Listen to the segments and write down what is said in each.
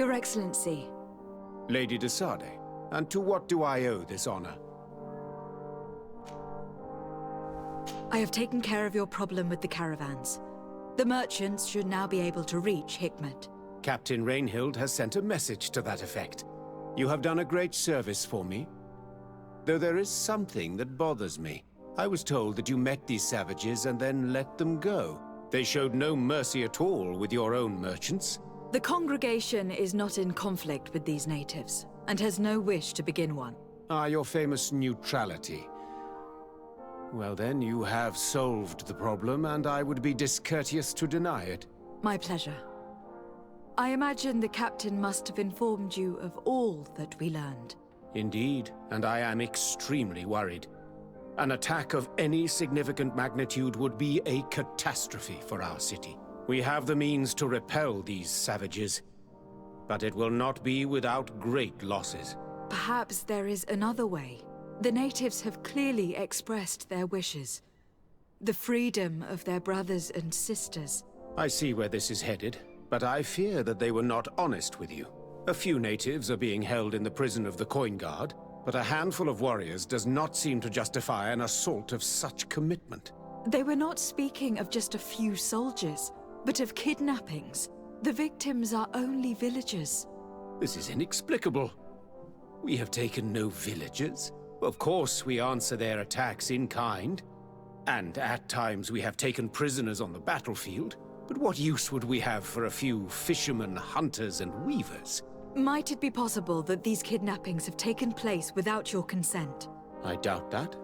Your Excellency. Lady de Sade, and to what do I owe this honor? I have taken care of your problem with the caravans. The merchants should now be able to reach Hikmet. Captain Rainhild has sent a message to that effect. You have done a great service for me. Though there is something that bothers me. I was told that you met these savages and then let them go. They showed no mercy at all with your own merchants. The congregation is not in conflict with these natives, and has no wish to begin one. Ah, your famous neutrality. Well then, you have solved the problem, and I would be discourteous to deny it. My pleasure. I imagine the captain must have informed you of all that we learned. Indeed, and I am extremely worried. An attack of any significant magnitude would be a catastrophe for our city. We have the means to repel these savages, but it will not be without great losses. Perhaps there is another way. The natives have clearly expressed their wishes. The freedom of their brothers and sisters. I see where this is headed, but I fear that they were not honest with you. A few natives are being held in the prison of the Coin Guard, but a handful of warriors does not seem to justify an assault of such commitment. They were not speaking of just a few soldiers, but of kidnappings. The victims are only villagers. This is inexplicable. We have taken no villagers. Of course, we answer their attacks in kind. And at times we have taken prisoners on the battlefield. But what use would we have for a few fishermen, hunters, and weavers? Might it be possible that these kidnappings have taken place without your consent? I doubt that.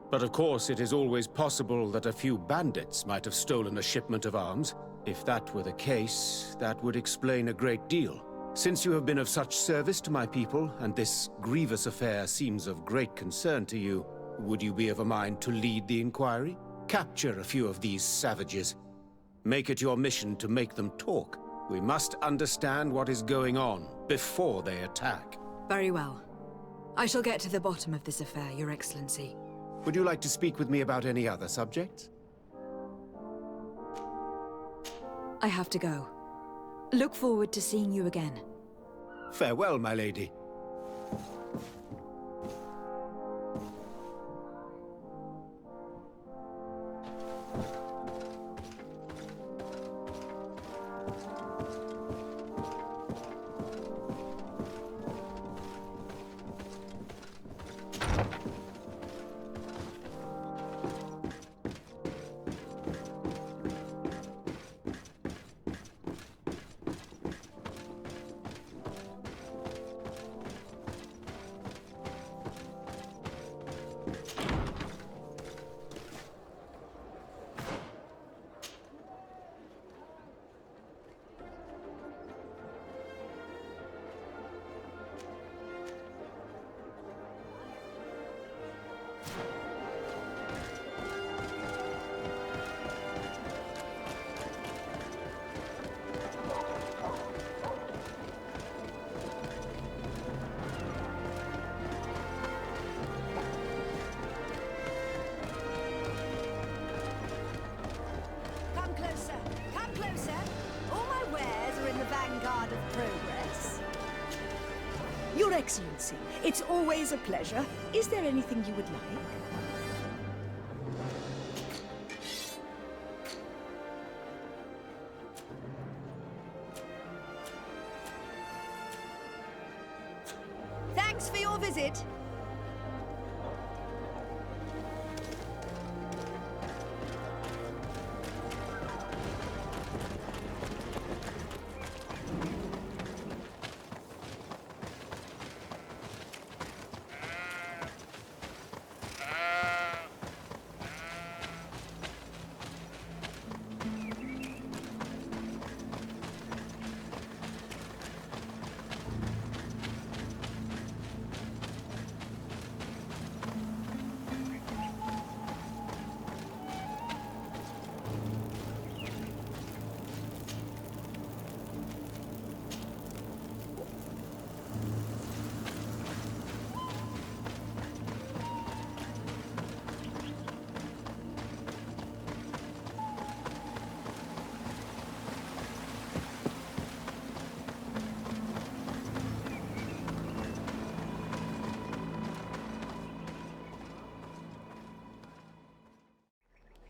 But of course, it is always possible that a few bandits might have stolen a shipment of arms. If that were the case, that would explain a great deal. Since you have been of such service to my people, and this grievous affair seems of great concern to you, would you be of a mind to lead the inquiry? Capture a few of these savages. Make it your mission to make them talk. We must understand what is going on before they attack. Very well. I shall get to the bottom of this affair, Your Excellency. Would you like to speak with me about any other subjects? I have to go. Look forward to seeing you again. Farewell, my lady. Your Excellency, it's always a pleasure. Is there anything you would like? Thanks for your visit.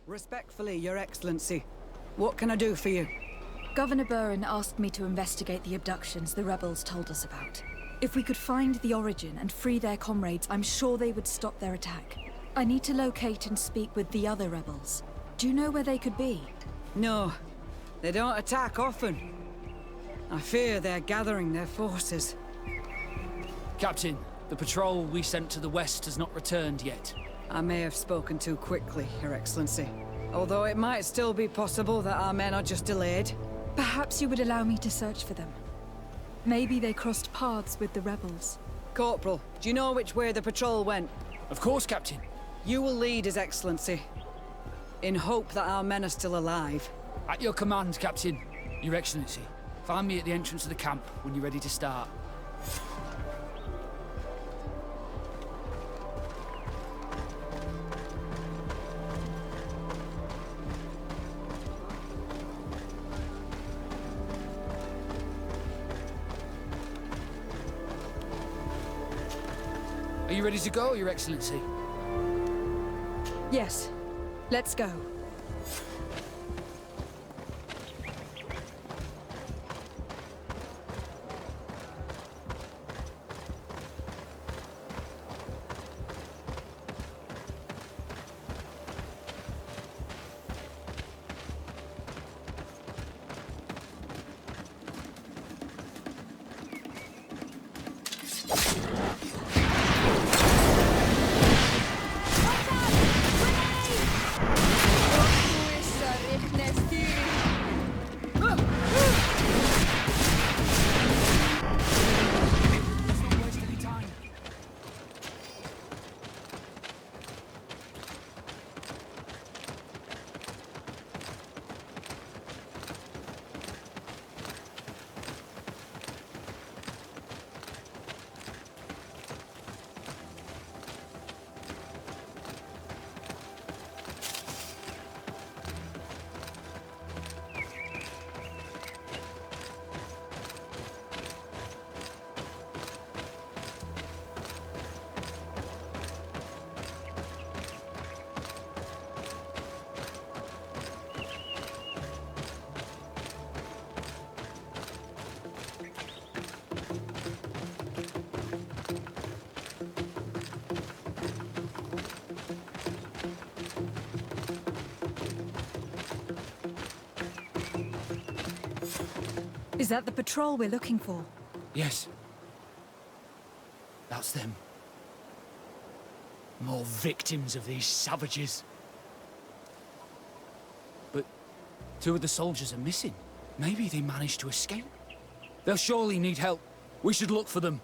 Respectfully, Your Excellency. What can I do for you? Governor Burhan asked me to investigate the abductions the rebels told us about. If we could find the origin and free their comrades, I'm sure they would stop their attack. I need to locate and speak with the other rebels. Do you know where they could be? No, they don't attack often. I fear they're gathering their forces. Captain, the patrol we sent to the west has not returned yet. I may have spoken too quickly, Your Excellency. Although it might still be possible that our men are just delayed. Perhaps you would allow me to search for them. Maybe they crossed paths with the rebels. Corporal, do you know which way the patrol went? Of course, Captain. You will lead, His Excellency. In hope that our men are still alive. At your command, Captain. Your Excellency. Find me at the entrance of the camp when you're ready to start. Are you ready to go, Your Excellency? Yes. Let's go. Is that the patrol we're looking for? Yes. That's them. More victims of these savages. But two of the soldiers are missing. Maybe they managed to escape. They'll surely need help. We should look for them.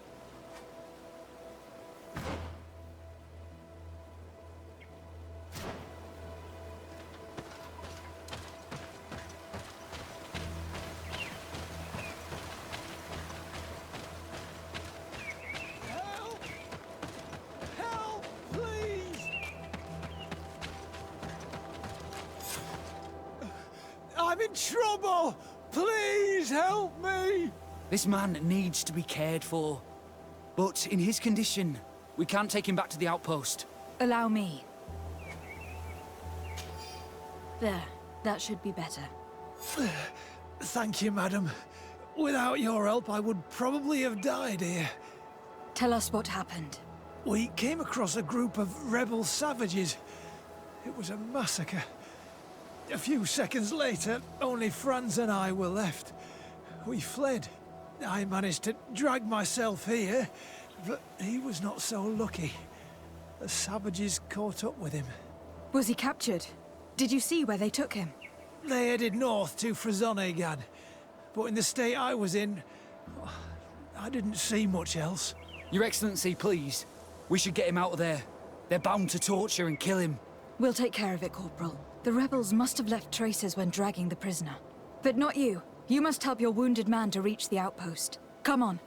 I'm in trouble! Please help me! This man needs to be cared for. But in his condition, we can't take him back to the outpost. Allow me. There. That should be better. Thank you, madam. Without your help, I would probably have died here. Tell us what happened. We came across a group of rebel savages. It was a massacre. A few seconds later, only Franz and I were left. We fled. I managed to drag myself here, but he was not so lucky. The savages caught up with him. Was he captured? Did you see where they took him? They headed north to Frazonegan, but in the state I was in, I didn't see much else. Your Excellency, please. We should get him out of there. They're bound to torture and kill him. We'll take care of it, Corporal. The rebels must have left traces when dragging the prisoner. But not you. You must help your wounded man to reach the outpost. Come on.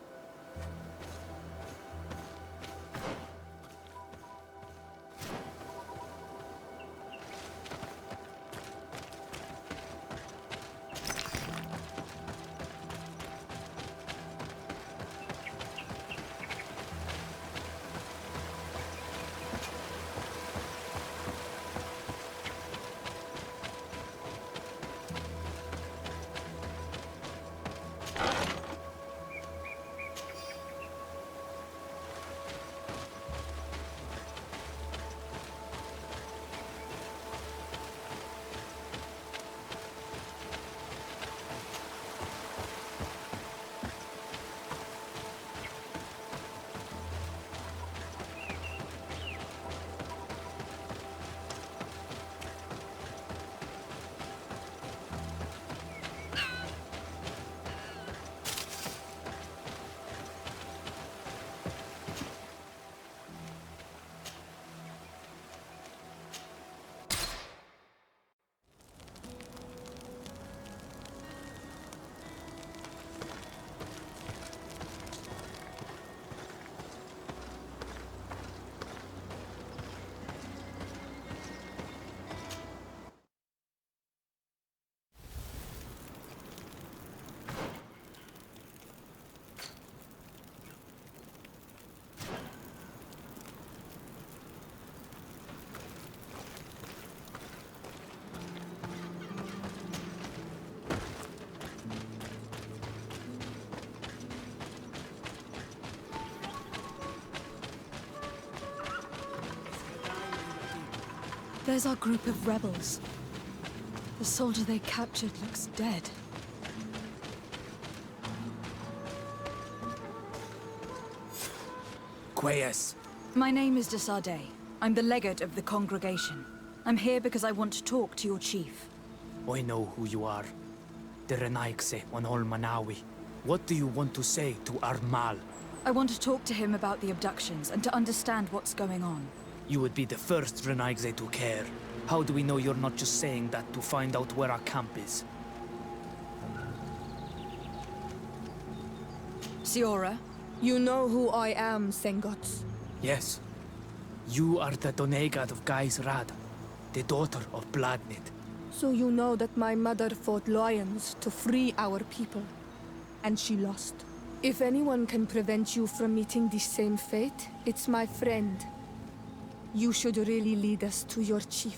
There's our group of rebels. The soldier they captured looks dead. Quayes. My name is Desarde. I'm the legate of the congregation. I'm here because I want to talk to your chief. I know who you are. The Renaigse on Ol Manawi. What do you want to say to Armal? I want to talk to him about the abductions and to understand what's going on. You would be the first Renaigse to care. How do we know you're not just saying that to find out where our camp is? Siora? You know who I am, Sengots. Yes. You are the Donegad of Gai's Rad, the daughter of Bladnid. So you know that my mother fought lions to free our people. And she lost. If anyone can prevent you from meeting the same fate, it's my friend. You should really lead us to your chief.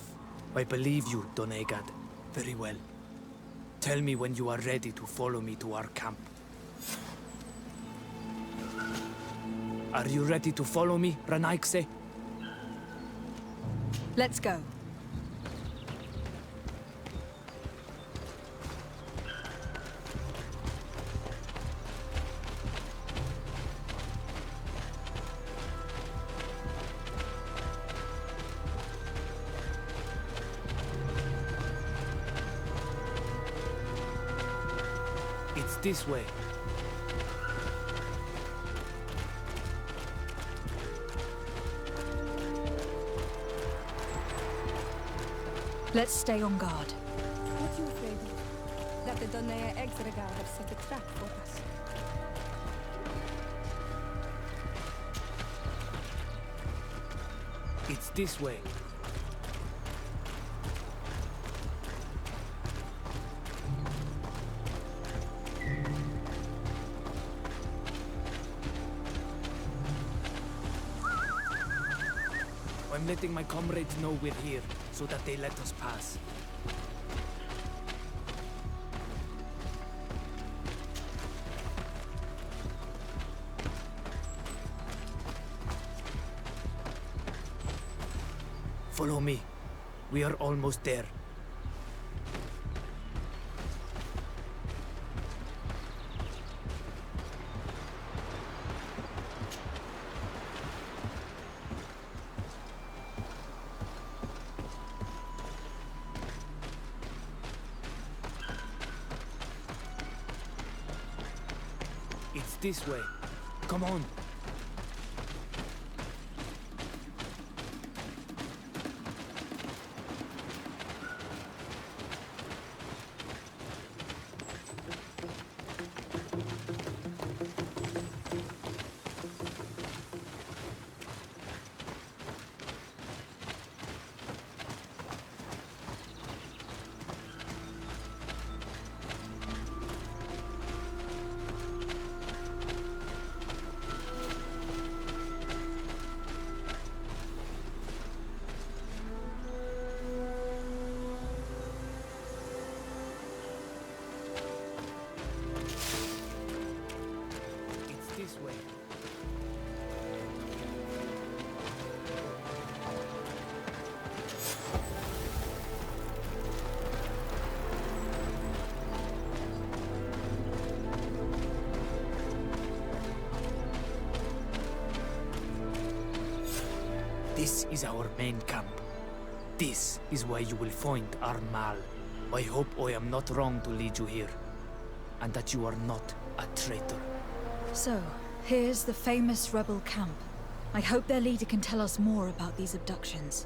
I believe you, Donegad. Very well. Tell me when you are ready to follow me to our camp. Are you ready to follow me, Renaigse? Let's go. It's this way. Let's stay on guard. What are you afraid of? That the Donea Exregar have set a trap for us. It's this way. I'm letting my comrades know we're here, so that they let us pass. Follow me. We are almost there. It's this way. Come on. This way. This is our main camp. This is where you will find Armal. I hope I am not wrong to lead you here, and that you are not a traitor. So, here's the famous rebel camp. I hope their leader can tell us more about these abductions.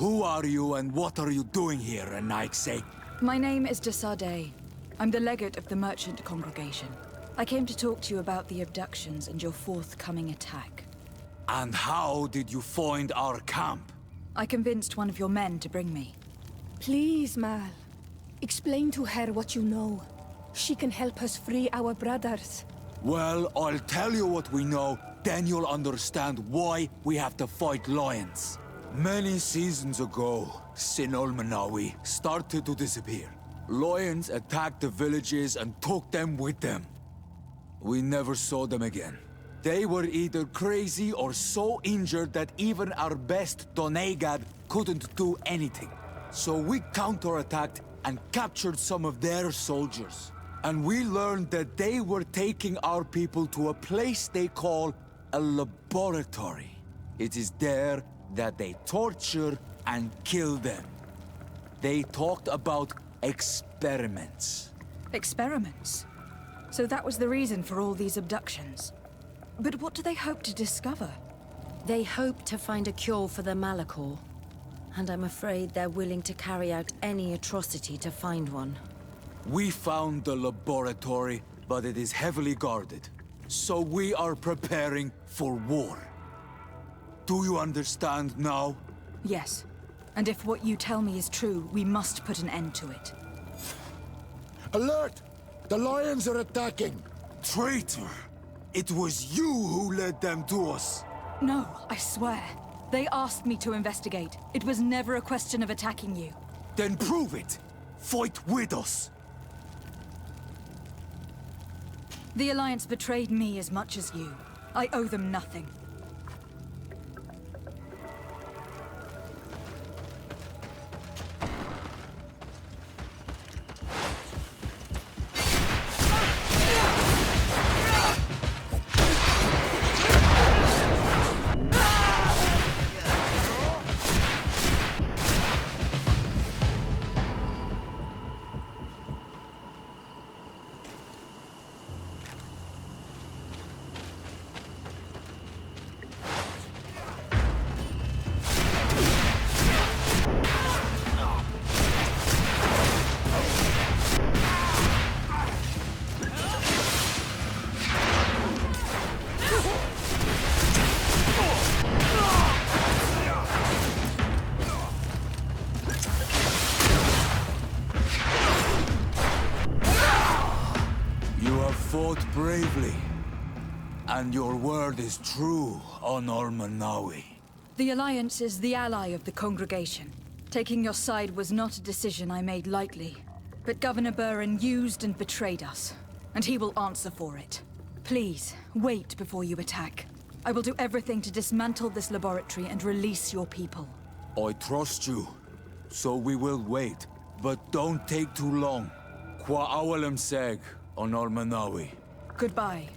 Who are you and what are you doing here, Anaikse? My name is Desade. I'm the legate of the merchant congregation. I came to talk to you about the abductions and your forthcoming attack. And how did you find our camp? I convinced one of your men to bring me. Please, Mal. Explain to her what you know. She can help us free our brothers. Well, I'll tell you what we know, then you'll understand why we have to fight lions. Many seasons ago, Sinol Manawi started to disappear. Lions attacked the villages and took them with them. We never saw them again. They were either crazy or so injured that even our best Donegad couldn't do anything. So we counterattacked and captured some of their soldiers. And we learned that they were taking our people to a place they call a laboratory. It is there that they torture and kill them. They talked about experiments. Experiments? So that was the reason for all these abductions. But what do they hope to discover? They hope to find a cure for the Malichor. And I'm afraid they're willing to carry out any atrocity to find one. We found the laboratory, but it is heavily guarded. So we are preparing for war. Do you understand now? Yes. And if what you tell me is true, we must put an end to it. Alert! The lions are attacking! Traitor! It was you who led them to us! No, I swear. They asked me to investigate. It was never a question of attacking you. Then prove it! Fight with us! The Alliance betrayed me as much as you. I owe them nothing. Fought bravely. And your word is true, Honor Manawi. The Alliance is the ally of the congregation. Taking your side was not a decision I made lightly. But Governor Burhan used and betrayed us. And he will answer for it. Please, wait before you attack. I will do everything to dismantle this laboratory and release your people. I trust you. So we will wait. But don't take too long. Qua awalem seg, Honor Manawi. Goodbye.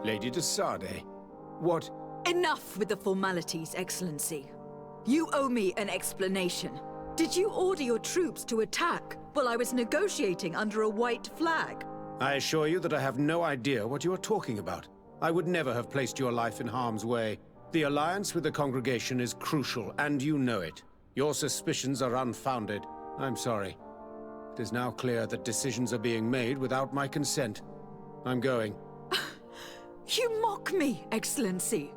Lady de Sade, what... Enough with the formalities, Excellency. You owe me an explanation. Did you order your troops to attack while I was negotiating under a white flag? I assure you that I have no idea what you are talking about. I would never have placed your life in harm's way. The alliance with the congregation is crucial, and you know it. Your suspicions are unfounded. I'm sorry. It is now clear that decisions are being made without my consent. I'm going. You mock me, Excellency.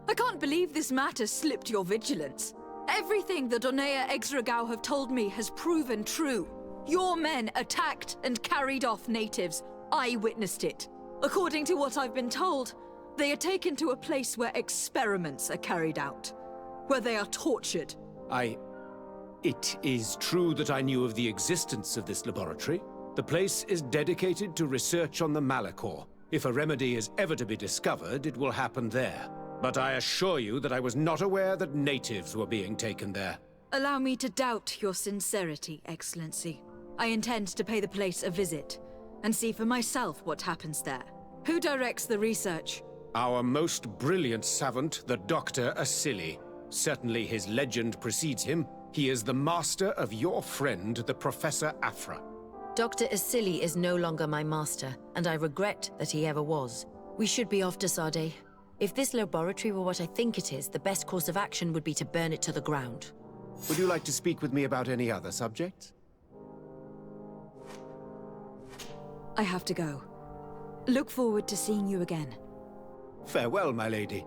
I can't believe this matter slipped your vigilance. Everything the Donea Exregao have told me has proven true. Your men attacked and carried off natives. I witnessed it. According to what I've been told, they are taken to a place where experiments are carried out, where they are tortured. It is true that I knew of the existence of this laboratory. The place is dedicated to research on the Malichor. If a remedy is ever to be discovered, it will happen there. But I assure you that I was not aware that natives were being taken there. Allow me to doubt your sincerity, Excellency. I intend to pay the place a visit and see for myself what happens there. Who directs the research? Our most brilliant savant, the Dr. Asili. Certainly his legend precedes him. He is the master of your friend, the Professor Afra. Dr. Asili is no longer my master, and I regret that he ever was. We should be off to Sade. If this laboratory were what I think it is, the best course of action would be to burn it to the ground. Would you like to speak with me about any other subjects? I have to go. Look forward to seeing you again. Farewell, my lady.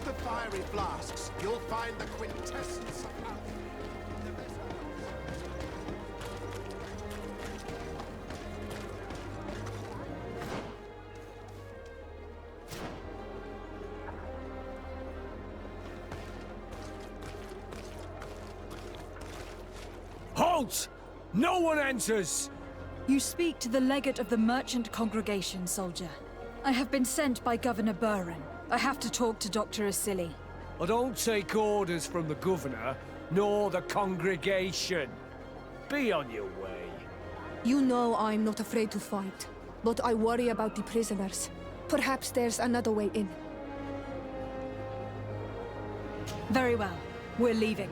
The fiery flasks, you'll find the quintessence of alchemy. Halt! No one enters! You speak to the legate of the merchant congregation, soldier. I have been sent by Governor Burhan. I have to talk to Dr. Asili. I don't take orders from the governor, nor the congregation. Be on your way. You know I'm not afraid to fight, but I worry about the prisoners. Perhaps there's another way in. Very well. We're leaving.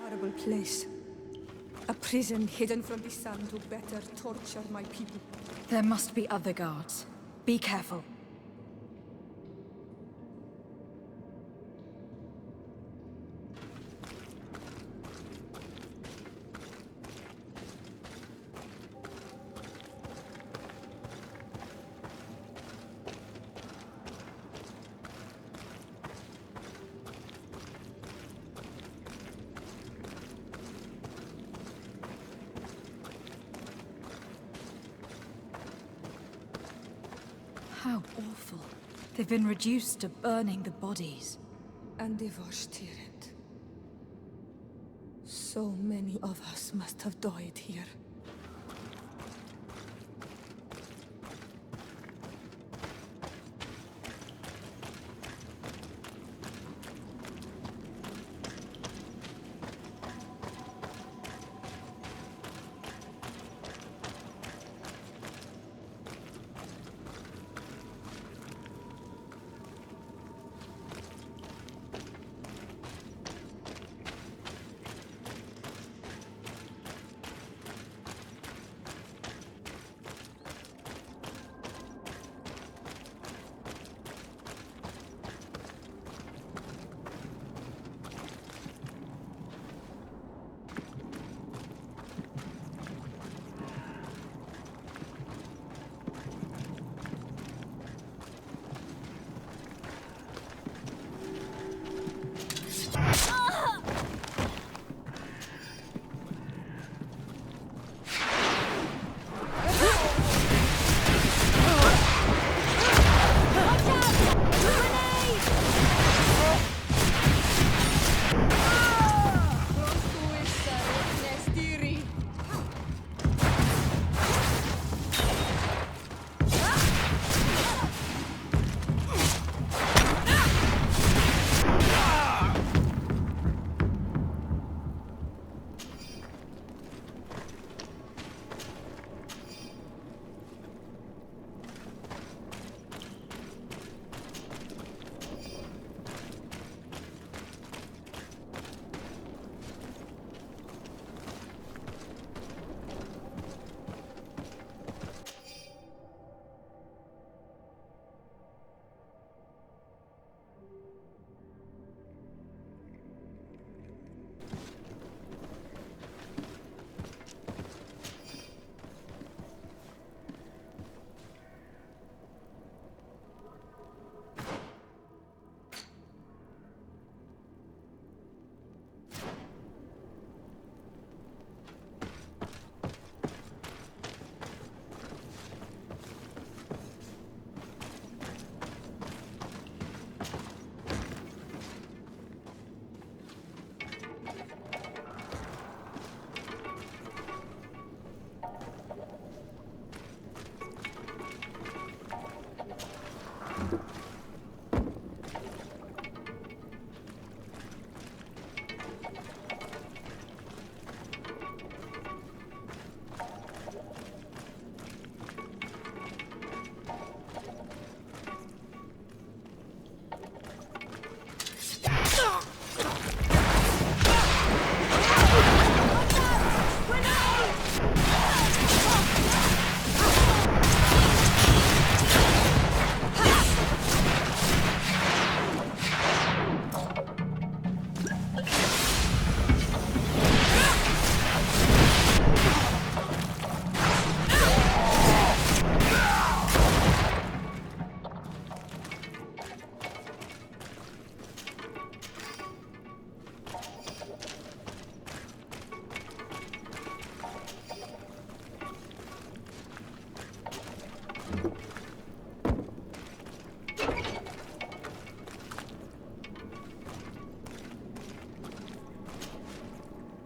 Horrible place. A prison hidden from the sun to better torture my people. There must be other guards. Be careful. How awful. They've been reduced to burning the bodies. And devastated. So many of us must have died here.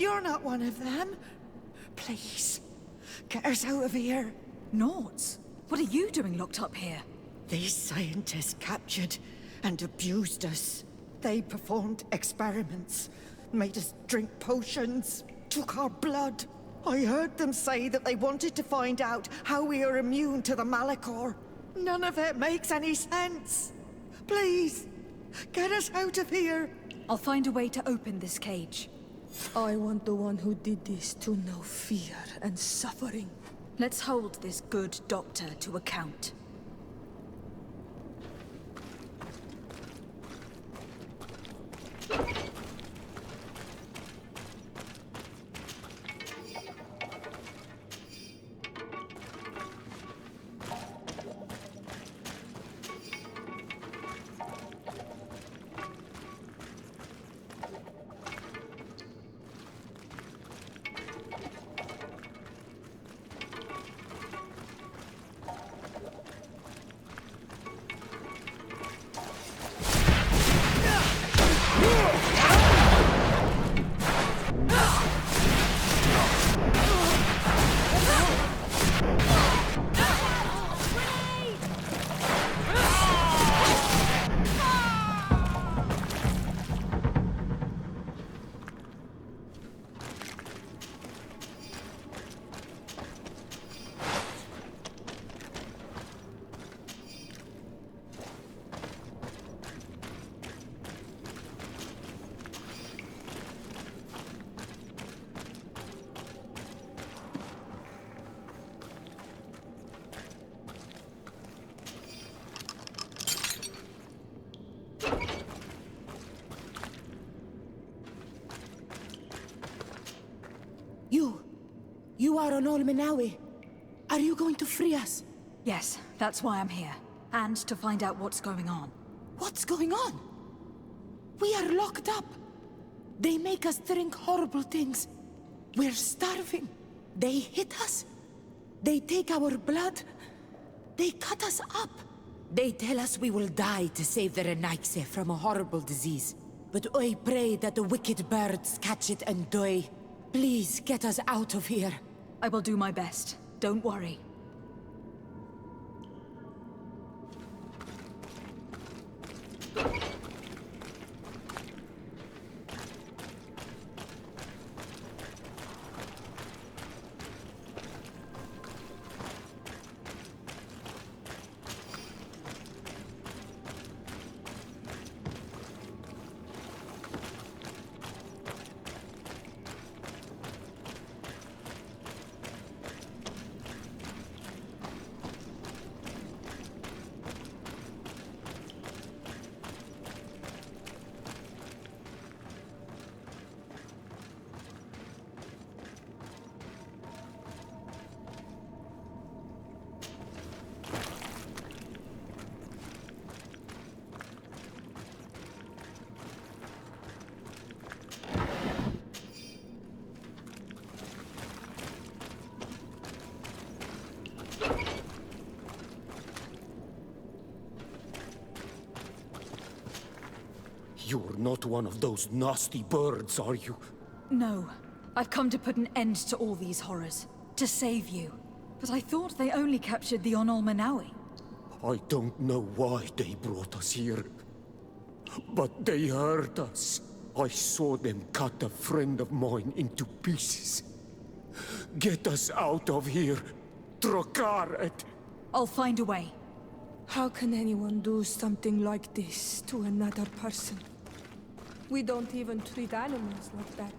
You're not one of them. Please, get us out of here. Noughts? What are you doing locked up here? These scientists captured and abused us. They performed experiments, made us drink potions, took our blood. I heard them say that they wanted to find out how we are immune to the Malichor. None of it makes any sense. Please, get us out of here. I'll find a way to open this cage. I want the one who did this to know fear and suffering. Let's hold this good doctor to account. You are on Olmenawi. Are you going to free us? Yes, that's why I'm here. And to find out what's going on. What's going on? We are locked up. They make us drink horrible things. We're starving. They hit us. They take our blood. They cut us up. They tell us we will die to save the Renaigse from a horrible disease. But I pray that the wicked birds catch it and die. Please get us out of here. I will do my best. Don't worry. You're not one of those nasty birds, are you? No. I've come to put an end to all these horrors. To save you. But I thought they only captured the Onol Manawi. I don't know why they brought us here. But they hurt us. I saw them cut a friend of mine into pieces. Get us out of here. Trokaret! I'll find a way. How can anyone do something like this to another person? We don't even treat animals like that.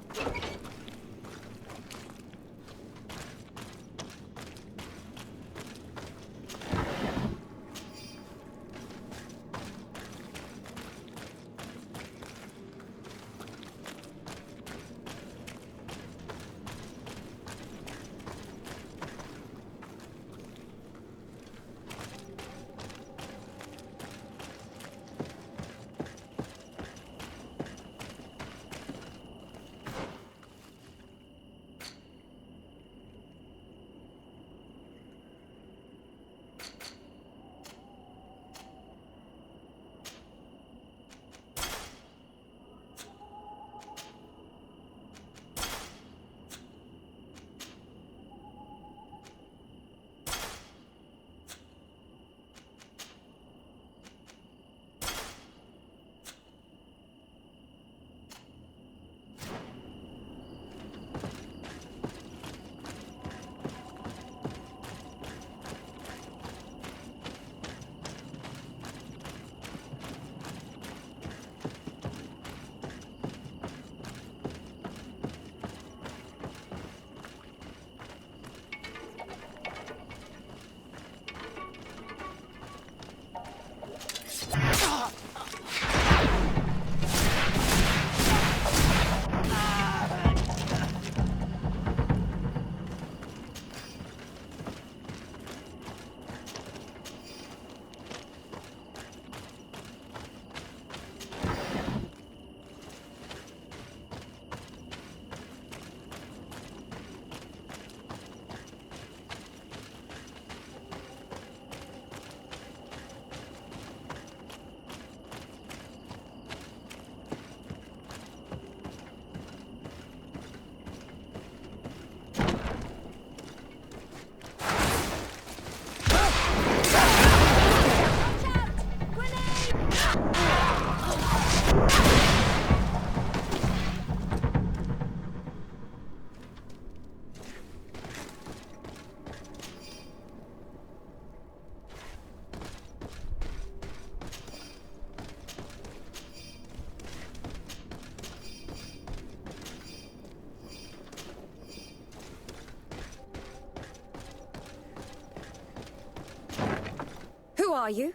Who are you?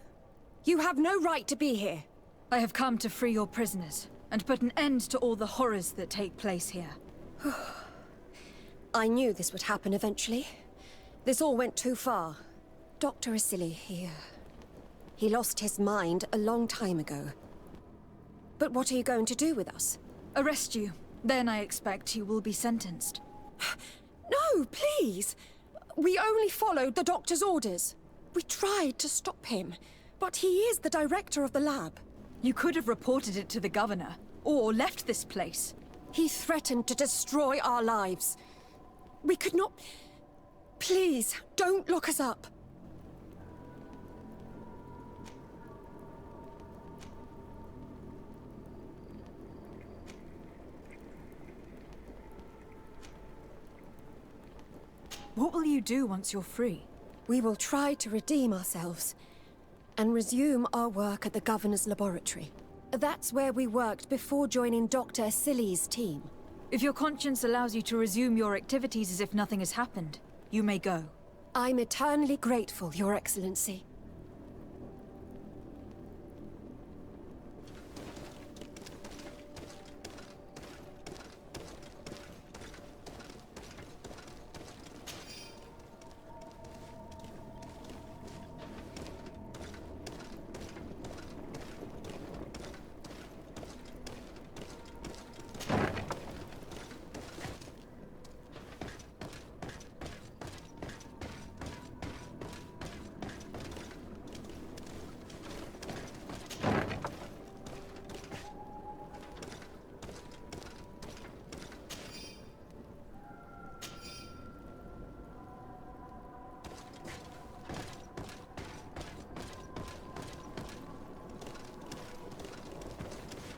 You have no right to be here. I have come to free your prisoners, and put an end to all the horrors that take place here. I knew this would happen eventually. This all went too far. Dr. Asili, he lost his mind a long time ago. But what are you going to do with us? Arrest you. Then I expect you will be sentenced. No, please! We only followed the doctor's orders. We tried to stop him, but he is the director of the lab. You could have reported it to the governor, or left this place. He threatened to destroy our lives. We could not... Please, don't lock us up. What will you do once you're free? We will try to redeem ourselves and resume our work at the Governor's laboratory. That's where we worked before joining Dr. Asili's team. If your conscience allows you to resume your activities as if nothing has happened, you may go. I'm eternally grateful, Your Excellency.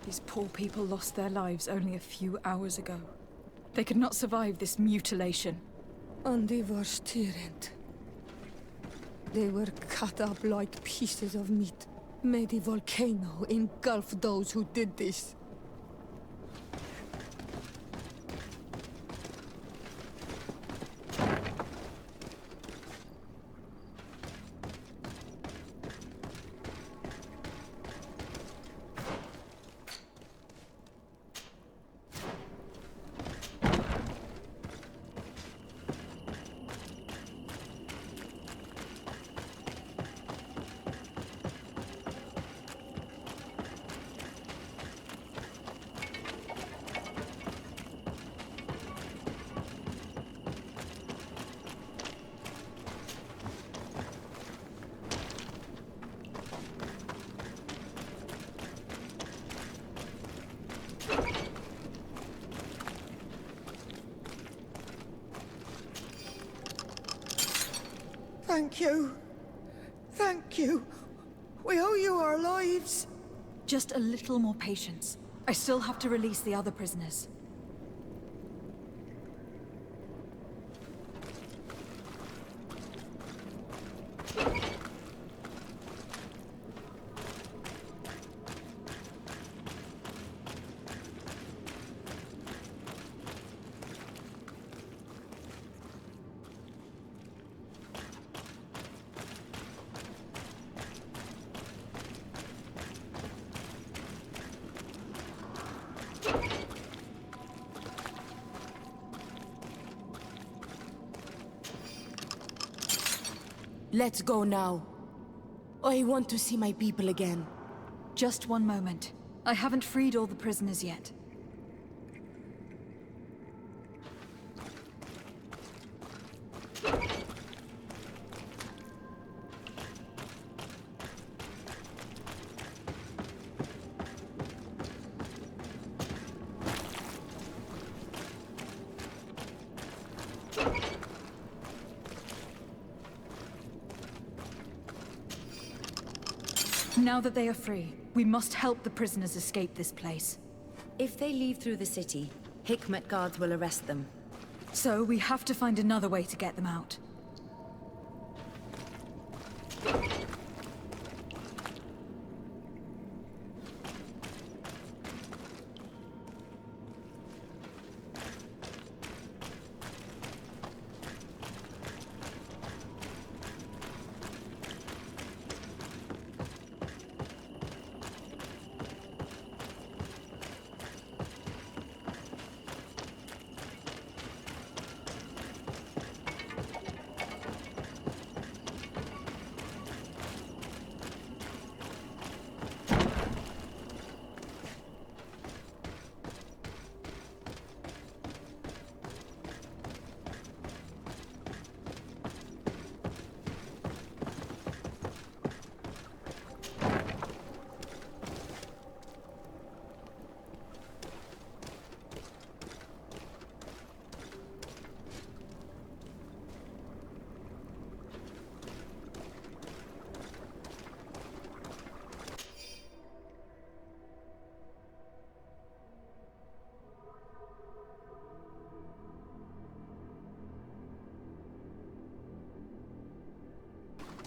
These poor people lost their lives only a few hours ago. They could not survive this mutilation. And they were tyrant. They were cut up like pieces of meat. May the volcano engulf those who did this. Thank you. Thank you. We owe you our lives. Just a little more patience. I still have to release the other prisoners. Let's go now. I want to see my people again. Just one moment. I haven't freed all the prisoners yet. Now that they are free, we must help the prisoners escape this place. If they leave through the city, Hikmet guards will arrest them. So we have to find another way to get them out.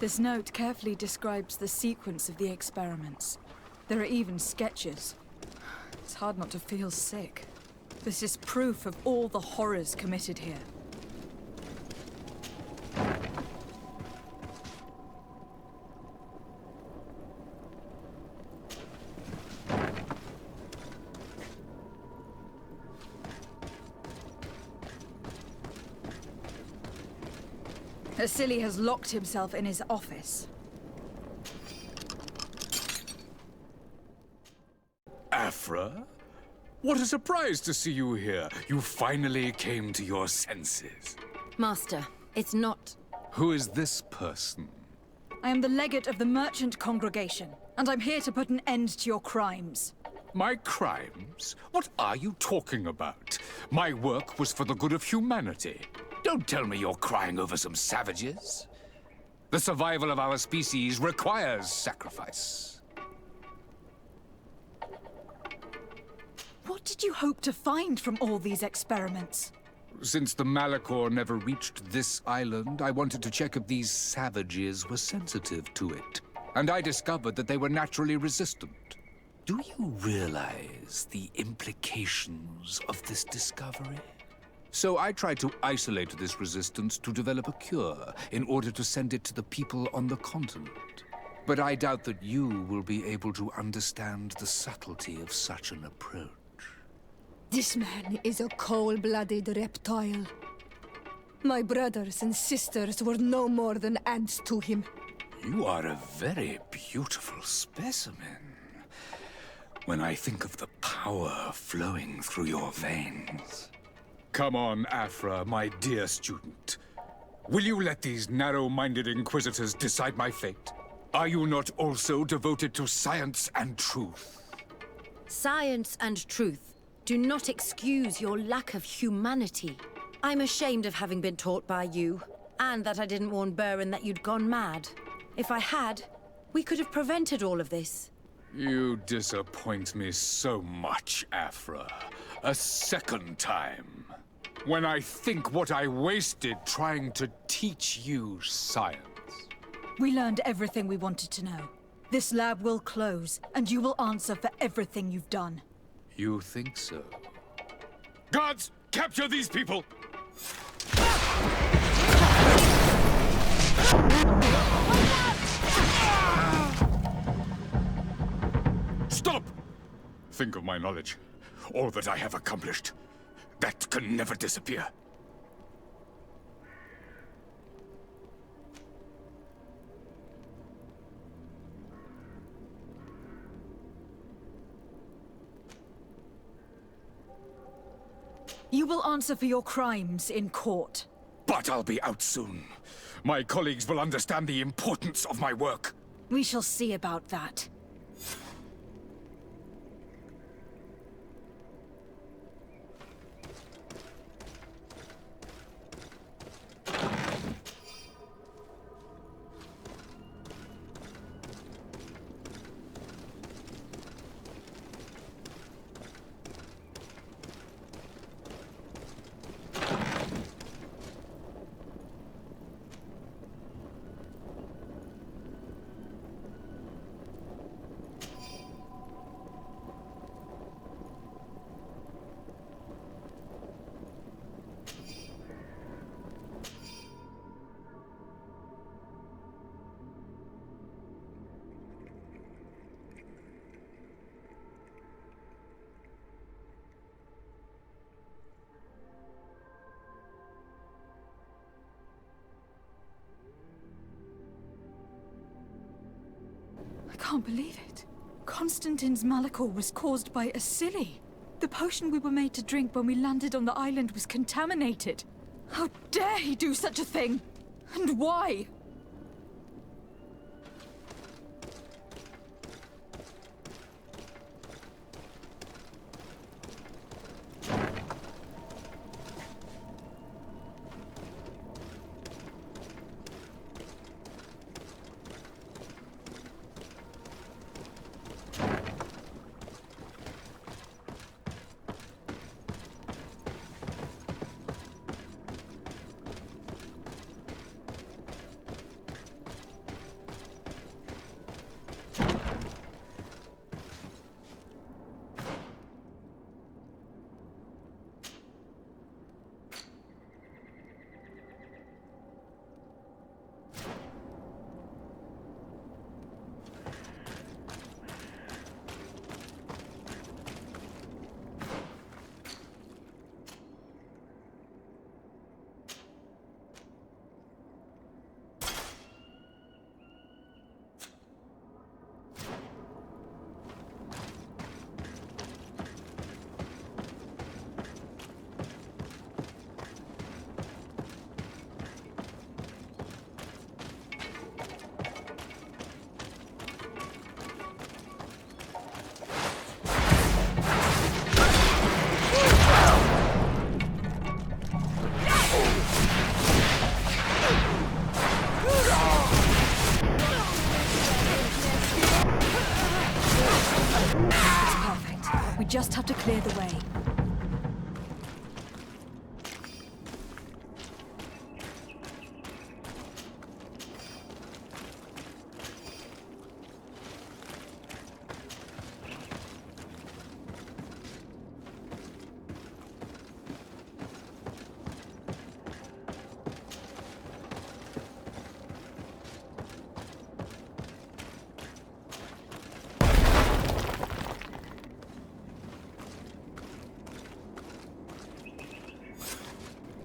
This note carefully describes the sequence of the experiments. There are even sketches. It's hard not to feel sick. This is proof of all the horrors committed here. Asili has locked himself in his office. Afra? What a surprise to see you here. You finally came to your senses. Master, it's not... Who is this person? I am the legate of the merchant congregation, and I'm here to put an end to your crimes. My crimes? What are you talking about? My work was for the good of humanity. Don't tell me you're crying over some savages. The survival of our species requires sacrifice. What did you hope to find from all these experiments? Since the Malichor never reached this island, I wanted to check if these savages were sensitive to it. And I discovered that they were naturally resistant. Do you realize the implications of this discovery? So I tried to isolate this resistance to develop a cure in order to send it to the people on the continent. But I doubt that you will be able to understand the subtlety of such an approach. This man is a cold-blooded reptile. My brothers and sisters were no more than ants to him. You are a very beautiful specimen. When I think of the power flowing through your veins. Come on, Afra, my dear student. Will you let these narrow-minded inquisitors decide my fate? Are you not also devoted to science and truth? Science and truth do not excuse your lack of humanity. I'm ashamed of having been taught by you, and that I didn't warn Burhan that you'd gone mad. If I had, we could have prevented all of this. You disappoint me so much, Afra. A second time. When I think what I wasted trying to teach you science. We learned everything we wanted to know. This lab will close, and you will answer for everything you've done. You think so? Guards, capture these people! Stop! Think of my knowledge. All that I have accomplished. That can never disappear. You will answer for your crimes in court. But I'll be out soon. My colleagues will understand the importance of my work. We shall see about that. I can't believe it. Constantine's Malichor was caused by Asili. The potion we were made to drink when we landed on the island was contaminated. How dare he do such a thing? And why?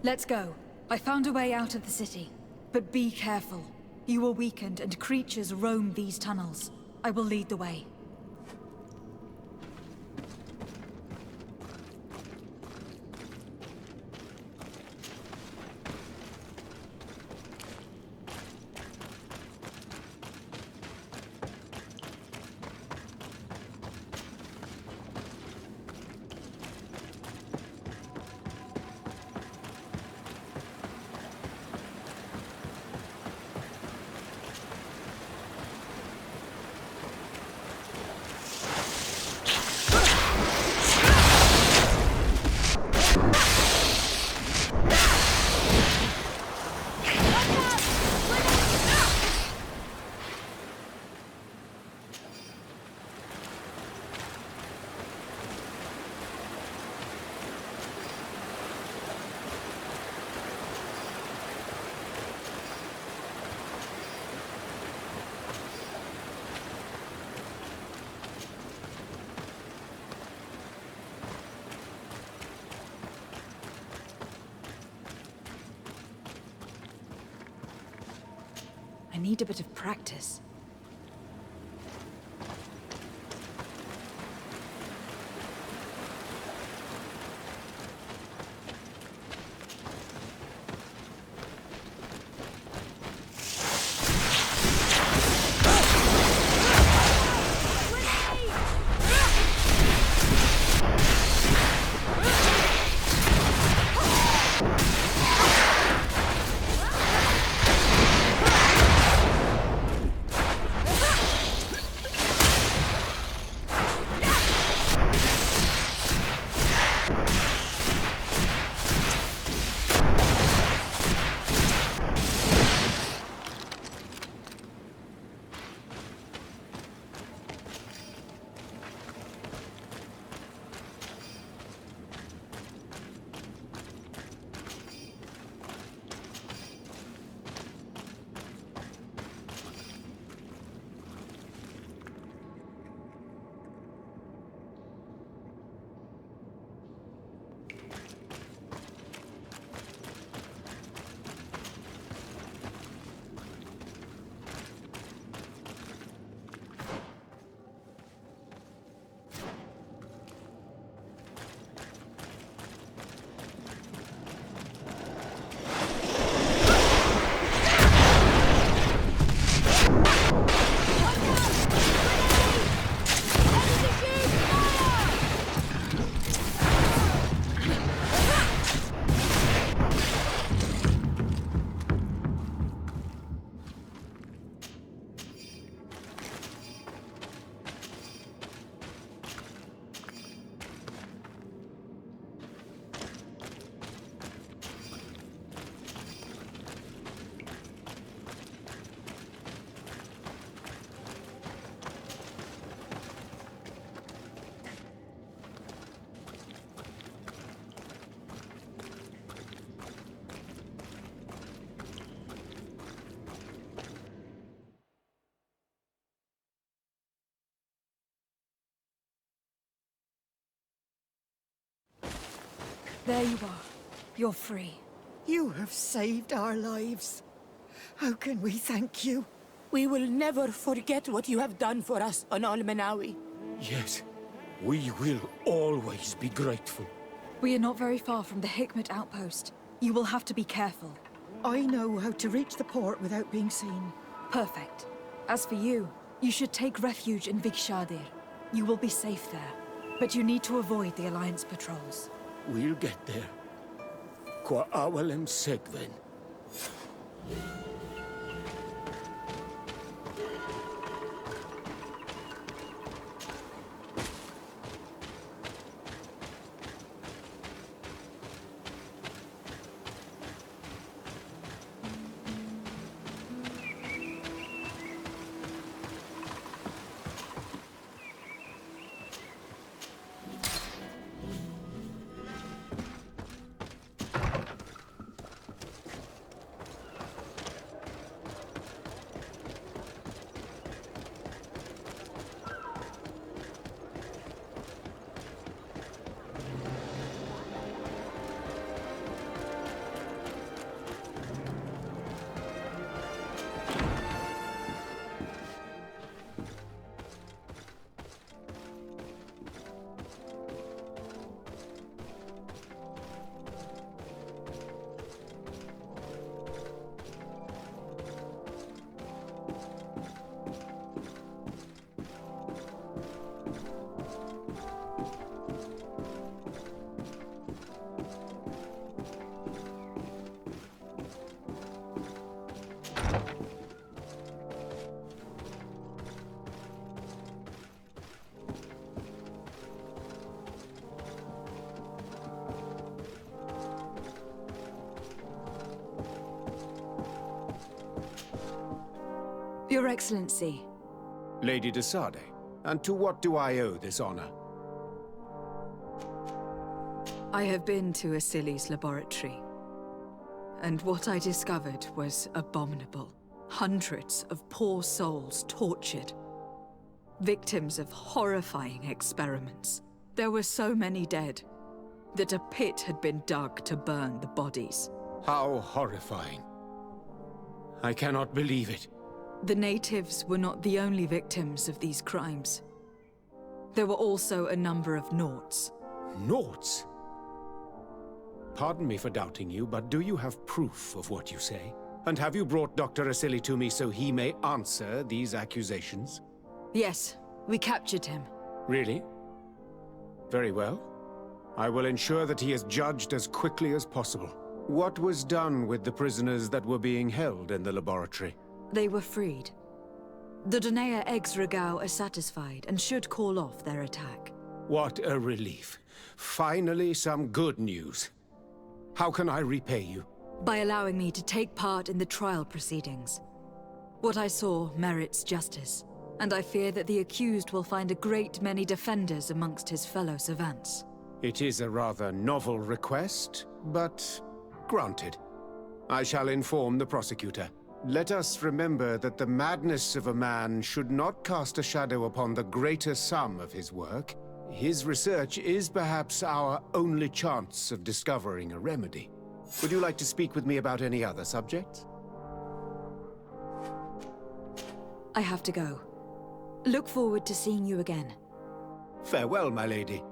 Let's go. I found a way out of the city. But be careful. You are weakened and creatures roam these tunnels. I will lead the way. I need a bit of practice. There you are. You're free. You have saved our lives. How can we thank you? We will never forget what you have done for us on Al-Manawi. Yes, we will always be grateful. We are not very far from the Hikmet outpost. You will have to be careful. I know how to reach the port without being seen. Perfect. As for you, you should take refuge in Vikshadir. You will be safe there. But you need to avoid the Alliance patrols. We'll get there. Qua awalem segven. Your Excellency. Lady de Sade, and to what do I owe this honor? I have been to Asili's laboratory, and what I discovered was abominable. Hundreds of poor souls tortured, victims of horrifying experiments. There were so many dead that a pit had been dug to burn the bodies. How horrifying. I cannot believe it. The natives were not the only victims of these crimes. There were also a number of Naughts. Naughts? Pardon me for doubting you, but do you have proof of what you say? And have you brought Dr. Asili to me so he may answer these accusations? Yes, we captured him. Really? Very well. I will ensure that he is judged as quickly as possible. What was done with the prisoners that were being held in the laboratory? They were freed. The Donea ex-Regao are satisfied and should call off their attack. What a relief. Finally, some good news. How can I repay you? By allowing me to take part in the trial proceedings. What I saw merits justice, and I fear that the accused will find a great many defenders amongst his fellow savants. It is a rather novel request, but granted. I shall inform the prosecutor. Let us remember that the madness of a man should not cast a shadow upon the greater sum of his work. His research is perhaps our only chance of discovering a remedy. Would you like to speak with me about any other subjects? I have to go. Look forward to seeing you again. Farewell, my lady.